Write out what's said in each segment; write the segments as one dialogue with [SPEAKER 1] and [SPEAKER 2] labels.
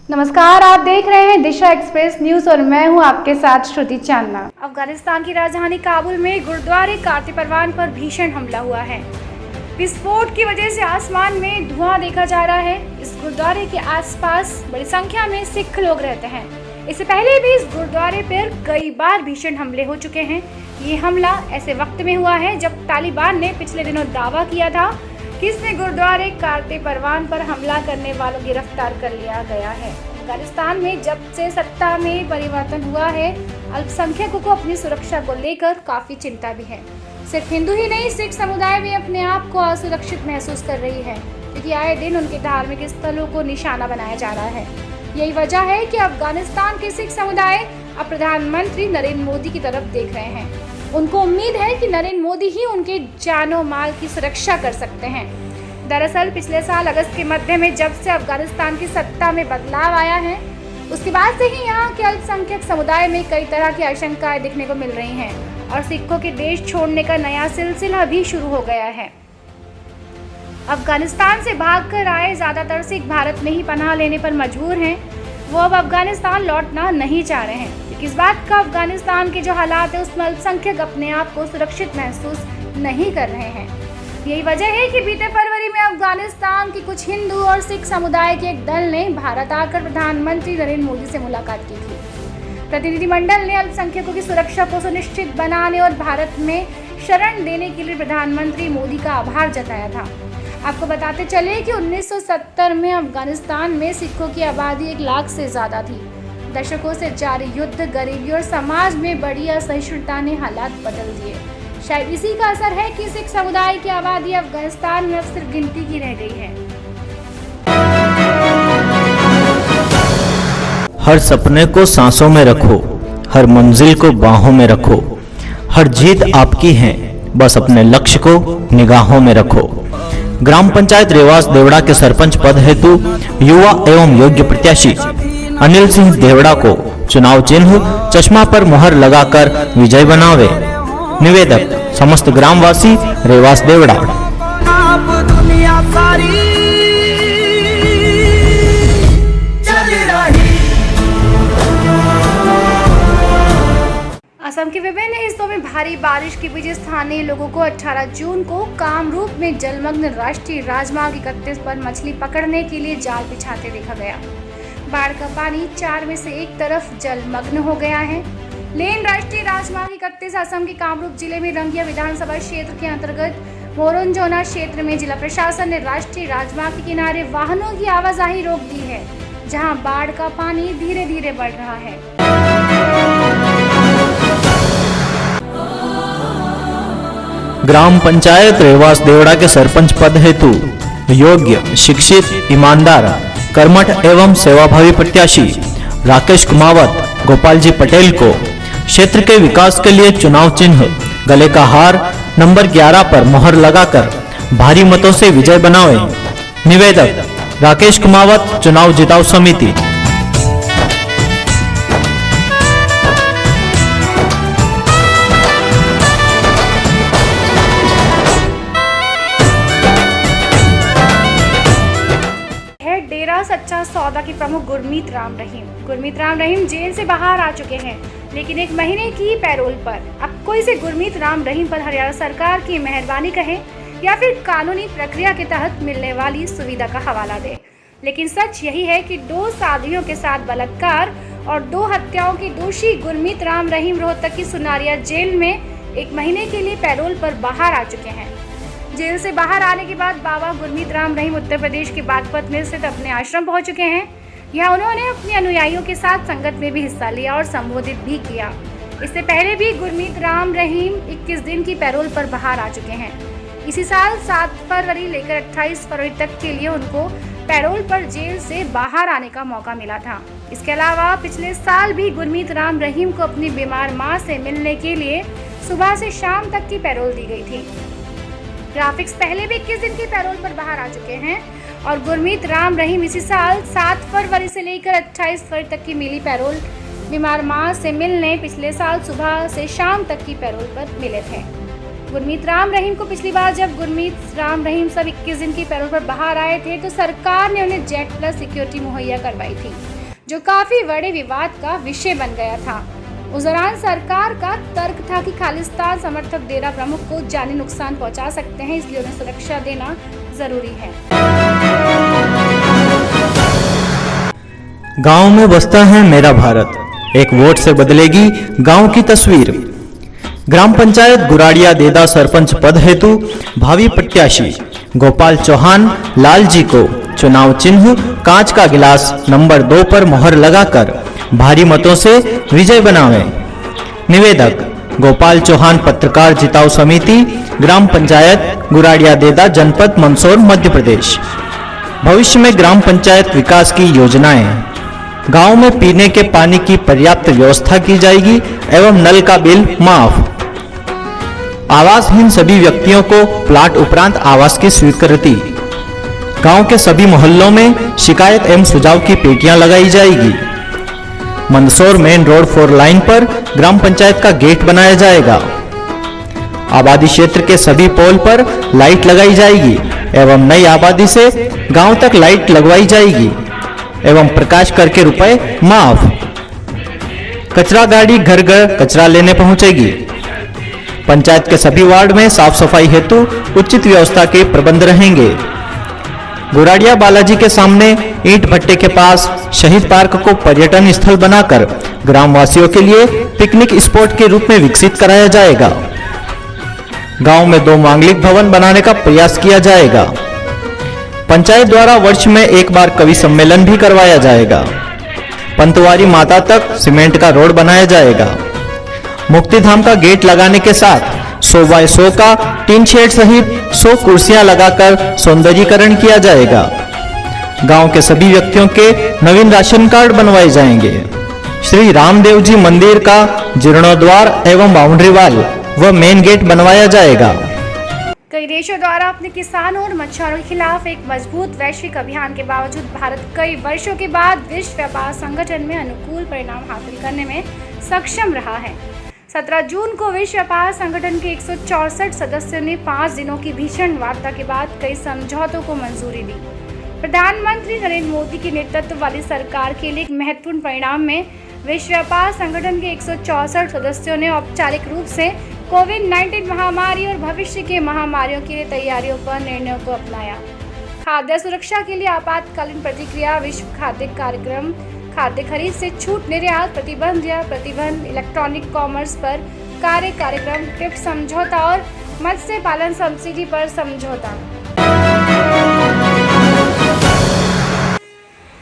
[SPEAKER 1] नमस्कार, आप देख रहे हैं दिशा एक्सप्रेस न्यूज और मैं हूं आपके साथ श्रुति चांदना। अफगानिस्तान की राजधानी काबुल में गुरुद्वारे कार्तिक परवान पर भीषण हमला हुआ है। विस्फोट की वजह से आसमान में धुआं देखा जा रहा है। इस गुरुद्वारे के आसपास बड़ी संख्या में सिख लोग रहते हैं। इससे पहले भी इस गुरुद्वारे पर कई बार भीषण हमले हो चुके हैं। ये हमला ऐसे वक्त में हुआ है जब तालिबान ने पिछले दिनों दावा किया था कि इसने गुरुद्वारे कार्तिक परवान पर हमला करने वालों को गिरफ्तार कर लिया गया है। अफगानिस्तान में जब से सत्ता में परिवर्तन हुआ है, अल्पसंख्यकों को अपनी सुरक्षा को लेकर काफी चिंता भी है। सिर्फ हिंदू ही नहीं, सिख समुदाय भी अपने आप को असुरक्षित महसूस कर रही है, क्योंकि आए दिन उनके धार्मिक स्थलों को निशाना बनाया जा रहा है। यही वजह है कि अफगानिस्तान के सिख समुदाय अब प्रधानमंत्री नरेंद्र मोदी की तरफ देख रहे हैं। उनको उम्मीद है कि नरेंद्र मोदी ही उनके जानो माल की सुरक्षा कर सकते हैं। दरअसल पिछले साल अगस्त के मध्य में जब से अफगानिस्तान की सत्ता में बदलाव आया है, उसके बाद से ही यहाँ के अल्पसंख्यक समुदाय में कई तरह की आशंकाएं देखने को मिल रही हैं और सिखों के देश छोड़ने का नया सिलसिला भी शुरू हो गया है। अफगानिस्तान से भागकर आए ज्यादातर सिख भारत में ही पनाह लेने पर मजबूर हैं। वो अब अफगानिस्तान लौटना नहीं चाह रहे हैं। इस बात का अफगानिस्तान के जो हालात है उसमें अल्पसंख्यक अपने आप को सुरक्षित महसूस नहीं कर रहे हैं। यही वजह है कि बीते फरवरी में अफगानिस्तान के कुछ हिंदू और सिख समुदाय के एक दल ने भारत आकर प्रधानमंत्री नरेंद्र मोदी से मुलाकात की थी। प्रतिनिधिमंडल ने अल्पसंख्यकों की सुरक्षा को सुनिश्चित बनाने और भारत में शरण देने के लिए प्रधानमंत्री मोदी का आभार जताया था। आपको बताते चले कि 1970 में अफगानिस्तान में सिखों की आबादी 1 लाख से ज्यादा थी। दशकों से जारी युद्ध, गरीबी और समाज में बड़ी असहिष्णुता ने हालात बदल दिए। शायद इसी का असर है कि सिख समुदाय की आबादी अफगानिस्तान में अब सिर्फ गिनती की रह गई है।
[SPEAKER 2] हर सपने को सांसों में रखो, हर मंजिल को बाहों में रखो, हर जीत आपकी है, बस अपने लक्ष्य को निगाहों में रखो। ग्राम पंचायत रेवास देवड़ा के सरपंच पद हेतु युवा एवं योग्य प्रत्याशी अनिल सिंह देवड़ा को चुनाव चिन्ह चश्मा पर मुहर लगाकर विजय बनावे। निवेदक समस्त ग्रामवासी रेवास देवड़ा।
[SPEAKER 1] असम के विभिन्न हिस्सों में भारी बारिश के बीच स्थानीय लोगों को 18 जून को कामरूप में जलमग्न राष्ट्रीय राजमार्ग 31 पर मछली पकड़ने के लिए जाल बिछाते देखा गया। बाढ़ का पानी 4 में से एक तरफ जलमग्न हो गया है। लेन राष्ट्रीय राजमार्ग 31 असम के कामरूप जिले में रंगिया विधानसभा क्षेत्र के अंतर्गत मोरनजोना क्षेत्र में जिला प्रशासन ने राष्ट्रीय राजमार्ग के किनारे वाहनों की आवाजाही रोक दी है, जहां बाढ़ का पानी धीरे धीरे बढ़ रहा है।
[SPEAKER 2] ग्राम पंचायत रेवास देवड़ा के सरपंच पद हेतु योग्य, शिक्षित, ईमानदार, कर्मठ एवं सेवाभावी प्रत्याशी राकेश कुमावत गोपाल जी पटेल को क्षेत्र के विकास के लिए चुनाव चिन्ह गले का हार नंबर 11 पर मुहर लगाकर भारी मतों से विजय बनावे। निवेदक राकेश कुमावत, चुनाव जिताऊ समिति।
[SPEAKER 1] डेरा सच्चा सौदा के प्रमुख गुरमीत राम रहीम जेल से बाहर आ चुके हैं, लेकिन 1 महीने की पैरोल पर। अब कोई से गुरमीत राम रहीम पर हरियाणा सरकार की मेहरबानी कहे या फिर कानूनी प्रक्रिया के तहत मिलने वाली सुविधा का हवाला दे, लेकिन सच यही है कि 2 साधियों के साथ बलात्कार और 2 हत्याओं के दोषी गुरमीत राम रहीम रोहतक की सुनारिया जेल में 1 महीने के लिए पैरोल पर बाहर आ चुके हैं। जेल से बाहर आने के बाद बाबा गुरमीत राम रहीम उत्तर प्रदेश के बागपत में स्थित अपने आश्रम पहुंच चुके हैं। यहाँ उन्होंने अपने अनुयायियों के साथ संगत में भी हिस्सा लिया और संबोधित भी किया। इससे पहले भी गुरमीत राम रहीम 21 दिन की पैरोल पर बाहर आ चुके हैं। इसी साल 7 फरवरी लेकर 28 फरवरी तक के लिए उनको पैरोल पर जेल से बाहर आने का मौका मिला था। इसके अलावा पिछले साल भी गुरमीत राम रहीम को अपनी बीमार मां से मिलने के लिए सुबह से शाम तक की पैरोल दी गई थी। ग्राफिक्स पहले भी 21 दिन की पैरोल पर बाहर आ चुके हैं और गुरमीत राम रहीम इसी साल 7 फरवरी से लेकर 28 फरवरी तक की मिली पैरोल बीमार मां से मिलने पिछले साल सुबह से शाम तक की पैरोल पर मिले थे। गुरमीत राम रहीम को पिछली बार जब गुरमीत राम रहीम सब 21 दिन की पैरोल पर बाहर आए थे तो सरकार ने उन्हें जेट प्लस सिक्योरिटी मुहैया करवाई थी। जो काफी बड़े विवाद का विषय बन गया था। उस दौरान सरकार का तर्क था कि खालिस्तान समर्थक डेरा प्रमुख को जानी नुकसान पहुंचा सकते हैं, इसलिए उन्हें सुरक्षा देना जरूरी है।
[SPEAKER 2] गांव में बसता है मेरा भारत, एक वोट से बदलेगी गांव की तस्वीर। ग्राम पंचायत गुराड़िया देदा सरपंच पद हेतु भावी प्रत्याशी गोपाल चौहान लाल जी को चुनाव चिन्ह कांच का गिलास नंबर 2 पर मोहर लगाकर भारी मतों से विजय बनावें। निवेदक गोपाल चौहान, पत्रकार जिताऊ समिति, ग्राम पंचायत गुराड़िया देदा, जनपद मंदसौर, मध्य प्रदेश। भविष्य में ग्राम पंचायत विकास की योजनाएं, गांव में पीने के पानी की पर्याप्त व्यवस्था की जाएगी एवं नल का बिल माफ। आवासहीन सभी व्यक्तियों को प्लाट उपरांत आवास की स्वीकृति। गांव के सभी मोहल्लों में शिकायत एवं सुझाव की पेटियां लगाई जाएगी। मंदसौर मेन रोड 4 लाइन पर ग्राम पंचायत का गेट बनाया जाएगा। आबादी क्षेत्र के सभी पोल पर लाइट लगाई जाएगी एवं नई आबादी से गांव तक लाइट लगवाई जाएगी एवं प्रकाश कर के रुपए माफ। कचरा गाड़ी घर घर कचरा लेने पहुंचेगी। पंचायत के सभी वार्ड में साफ सफाई हेतु उचित व्यवस्था के प्रबंध रहेंगे। गुराड़िया बालाजी के सामने ईंट भट्टे के पास शहीद पार्क को पर्यटन स्थल बनाकर ग्रामवासियों के लिए पिकनिक स्पॉट के रूप में विकसित कराया जाएगा। गांव में 2 मांगलिक भवन बनाने का प्रयास किया जाएगा। पंचायत द्वारा वर्ष में 1 बार कवि सम्मेलन भी करवाया जाएगा। पंतवारी माता तक सीमेंट का रोड बनाया जाएगा। मुक्तिधाम का गेट लगाने के साथ 100 बाय 100 का टीन शेड सहित 100 कुर्सियां लगाकर सौंदर्यीकरण किया जाएगा। गांव के सभी व्यक्तियों के नवीन राशन कार्ड बनवाए जाएंगे। श्री रामदेव जी मंदिर का जीर्णोद्वार एवं बाउंड्री वाल व मेन गेट बनवाया जाएगा।
[SPEAKER 1] कई देशों द्वारा अपने किसानों और मछुआरों के खिलाफ एक मजबूत वैश्विक अभियान के बावजूद भारत कई वर्षों के बाद विश्व व्यापार संगठन में अनुकूल परिणाम हासिल करने में सक्षम रहा है। 17 जून को विश्व व्यापार संगठन के 164 सदस्यों ने 5 दिनों की भीषण वार्ता के बाद कई समझौतों को मंजूरी दी। प्रधानमंत्री नरेंद्र मोदी के नेतृत्व वाली सरकार के लिए एक महत्वपूर्ण परिणाम में विश्व व्यापार संगठन के 164 सदस्यों ने औपचारिक रूप से कोविड-19 महामारी और भविष्य के महामारियों के लिए तैयारियों पर निर्णयों को अपनाया। खाद्य सुरक्षा के लिए आपातकालीन प्रतिक्रिया, विश्व खाद्य कार्यक्रम, खाद्य खरीद से छूट, निर्यात प्रतिबंध या प्रतिबंध, इलेक्ट्रॉनिक कॉमर्स पर कार्यक्रम, ट्रिप्स समझौता और मत्स्य पालन सब्सिडी पर समझौता।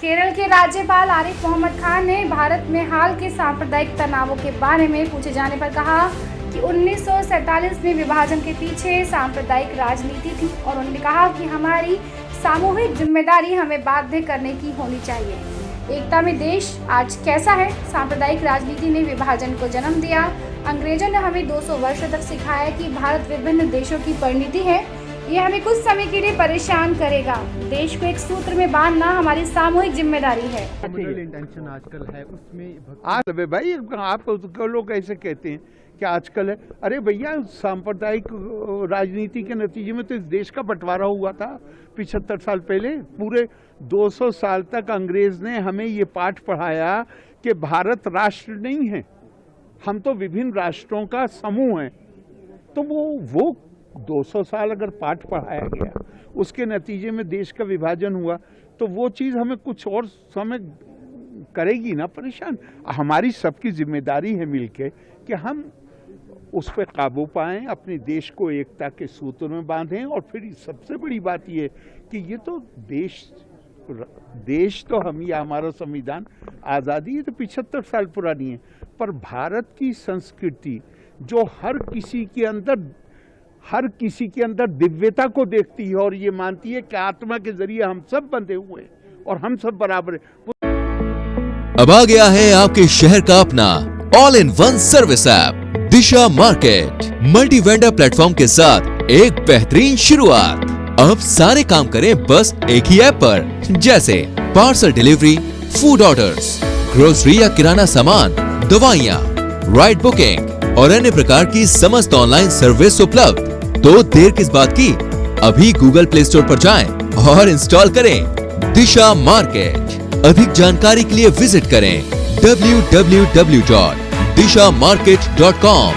[SPEAKER 1] केरल के राज्यपाल आरिफ मोहम्मद खान ने भारत में हाल के सांप्रदायिक तनावों के बारे में पूछे जाने पर कहा कि 1947 में विभाजन के पीछे सांप्रदायिक राजनीति थी और उन्होंने कहा कि हमारी सामूहिक जिम्मेदारी हमें बाध्य करने की होनी चाहिए। एकता में देश आज कैसा है? सांप्रदायिक राजनीति ने विभाजन को जन्म दिया। अंग्रेजों ने हमें 200 वर्षों तक सिखाया कि भारत विभिन्न देशों की परिणति है। ये हमें कुछ समय के लिए परेशान करेगा। देश को एक सूत्र में बांधना हमारी सामूहिक जिम्मेदारी है।
[SPEAKER 3] इंटेंशन आजकल है उसमें भाई आप लोग ऐसे कहते हैं कि आजकल है। अरे भैया, सांप्रदायिक राजनीति के नतीजे में तो इस देश का बंटवारा हुआ था 75 साल पहले। पूरे 200 साल तक अंग्रेज ने हमें ये पाठ पढ़ाया कि भारत राष्ट्र नहीं है, हम तो विभिन्न राष्ट्रों का समूह है। तो वो 200 साल अगर पाठ पढ़ाया गया, उसके नतीजे में देश का विभाजन हुआ, तो वो चीज़ हमें कुछ और समय करेगी ना परेशान। हमारी सबकी जिम्मेदारी है मिलके कि हम उस पर काबू पाएं, अपने देश को एकता के सूत्र में बांधें। और फिर सबसे बड़ी बात ये कि ये तो देश तो हम ही, हमारा संविधान, आज़ादी तो 75 साल पुरानी है, पर भारत की संस्कृति जो हर किसी के अंदर दिव्यता को देखती है और ये मानती है कि आत्मा के जरिए हम सब बंधे हुए हैं और हम सब बराबर हैं।
[SPEAKER 4] अब आ गया है आपके शहर का अपना all in one service app Disha market. Multi vendor platform के साथ एक बेहतरीन शुरुआत। अब सारे काम करें बस एक ही ऐप पर, जैसे parcel delivery, food orders, grocery या किराना सामान, दवाइयाँ, राइड बुकिंग और अन्य प्रकार की समस्त ऑनलाइन सर्विस उपलब्ध। तो देर किस बात की, अभी गूगल प्ले स्टोर पर जाएं और इंस्टॉल करें दिशा मार्केट। अधिक जानकारी के लिए विजिट करें www.dishamarket.com।